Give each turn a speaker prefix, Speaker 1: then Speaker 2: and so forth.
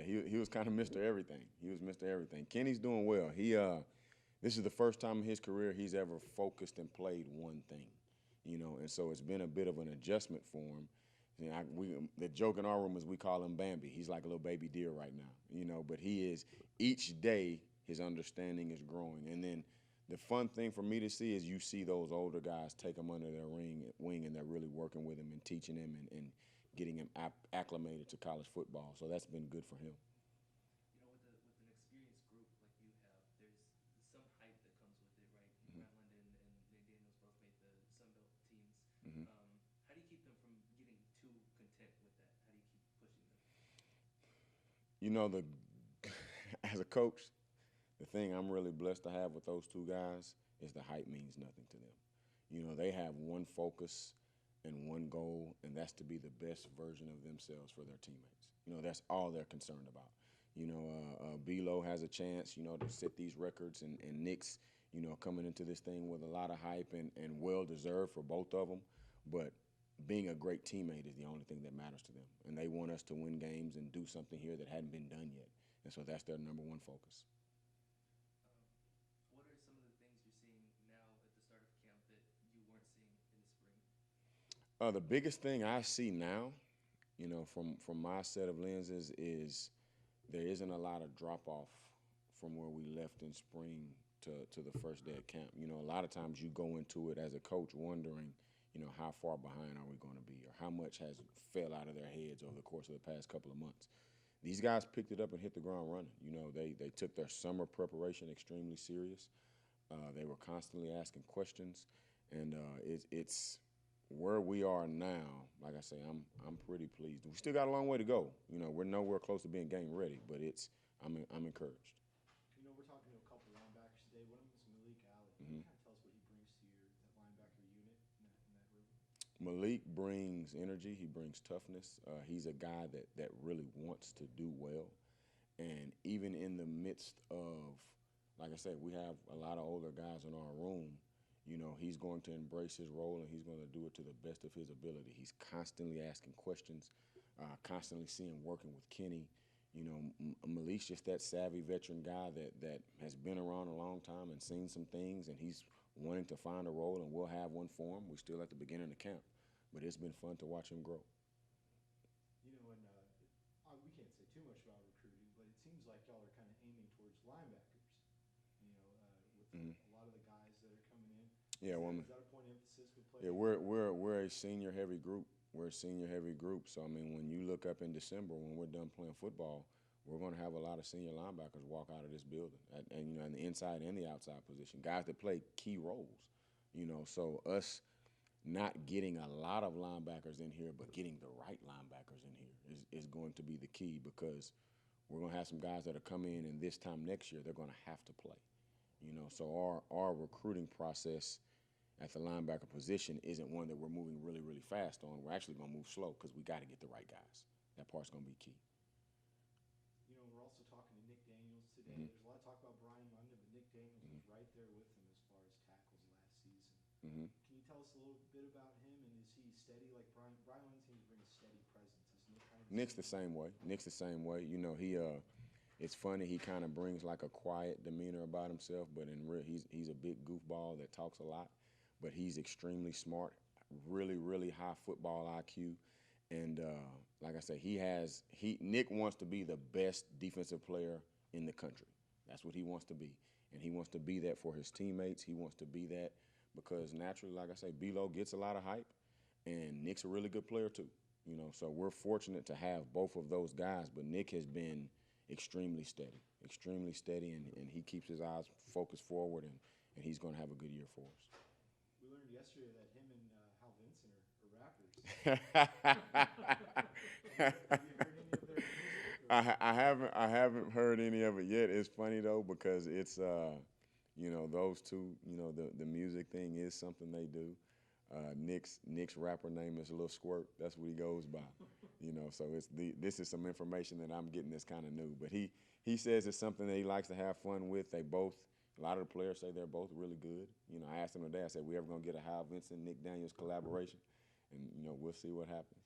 Speaker 1: He was kind of Mr. Everything. He was Mr. Everything. Kenny's doing well. This is the first time in his career he's ever focused and played one thing, and so it's been a bit of an adjustment for him. The joke in our room is we call him Bambi. He's like a little baby deer right now, but he is each day his understanding is growing. And then the fun thing for me to see is you see those older guys take him under their wing and they're really working with him and teaching him and getting him acclimated to college football. So that's been good for him.
Speaker 2: With an experienced group like you have, there's some hype that comes with it, right?
Speaker 1: Mm-hmm.
Speaker 2: Matt London and McDaniel's both made the Sun Belt teams.
Speaker 1: Mm-hmm.
Speaker 2: How do you keep them from getting too content with that? How do you keep pushing them?
Speaker 1: You know, the as a coach, the thing I'm really blessed to have with those two guys is the hype means nothing to them. They have one focus and one goal, and that's to be the best version of themselves for their teammates. That's all they're concerned about. Belo has a chance, to set these records, and Nick's, coming into this thing with a lot of hype and well deserved for both of them. But being a great teammate is the only thing that matters to them, and they want us to win games and do something here that hadn't been done yet, and so that's their number one focus.
Speaker 2: What are some of the things you're seeing now at the start of camp that you weren't seeing in the spring?
Speaker 1: The biggest thing I see now, from my set of lenses, is there isn't a lot of drop off from where we left in spring to the first day of camp. A lot of times you go into it as a coach wondering, how far behind are we going to be, or how much has fell out of their heads over the course of the past couple of months. These guys picked it up and hit the ground running. They took their summer preparation extremely serious. They were constantly asking questions, and it's where we are now. Like I say, I'm pretty pleased. We still got a long way to go. We're nowhere close to being game ready, but I'm encouraged.
Speaker 3: We're talking to a couple linebackers today. One of them is Malik Allen. Can
Speaker 1: Mm-hmm.
Speaker 3: you kind of tell us what he brings to that linebacker unit in that room?
Speaker 1: Malik brings energy. He brings toughness. He's a guy that really wants to do well. And even in the midst of, like I said, we have a lot of older guys in our room. He's going to embrace his role and he's going to do it to the best of his ability. He's constantly asking questions, constantly seeing working with Kenny. Malik's just that savvy veteran guy that has been around a long time and seen some things, and he's wanting to find a role, and we'll have one for him. We're still at the beginning of camp, but it's been fun to watch him grow.
Speaker 3: We can't say too much about recruiting, but it seems like y'all are kind of aiming towards linebackers. With
Speaker 1: Mm-hmm.
Speaker 3: a lot of the guys that are coming in.
Speaker 1: Yeah, well,
Speaker 3: Is that a point of emphasis with players?
Speaker 1: yeah, we're a senior heavy group. We're a senior heavy group. So I mean, when you look up in December when we're done playing football, we're going to have a lot of senior linebackers walk out of this building, and in the inside and the outside position, guys that play key roles. So us not getting a lot of linebackers in here, but getting the right linebackers in here is going to be the key, because we're going to have some guys that are coming in, and this time next year they're going to have to play. So our recruiting process at the linebacker position isn't one that we're moving really, really fast on. We're actually going to move slow because we got to get the right guys. That part's going to be key.
Speaker 3: We're also talking to Nick Daniels today.
Speaker 1: Mm-hmm.
Speaker 3: There's a lot of talk about Brian London, but Nick Daniels was right there with him as far as tackles last season.
Speaker 1: Mm-hmm.
Speaker 3: Can you tell us a little bit about him, and is he steady like Brian? Brian London seems to bring a steady presence. Is Nick kind of
Speaker 1: Nick's the same way. Nick's the same way. It's funny. He kind of brings like a quiet demeanor about himself, but in real, he's a big goofball that talks a lot, but he's extremely smart. Really, really high football IQ, and like I say, Nick wants to be the best defensive player in the country. That's what he wants to be, and he wants to be that for his teammates. He wants to be that because naturally, like I say, Belo gets a lot of hype, and Nick's a really good player too. So we're fortunate to have both of those guys, but Nick has been extremely steady, and he keeps his eyes focused forward, and he's going to have a good year for us.
Speaker 3: We learned yesterday that him and Hal Vincent are rappers. Have you heard any of their music?
Speaker 1: I haven't heard any of it yet. It's funny though, because it's those two, the music thing is something they do. Nick's rapper name is Lil Squirt. That's what he goes by. So this is some information that I'm getting that's kind of new. But he says it's something that he likes to have fun with. A lot of the players say they're both really good. I asked him today. I said, "We ever gonna get a Hal Vincent Nick Daniels collaboration?" And we'll see what happens.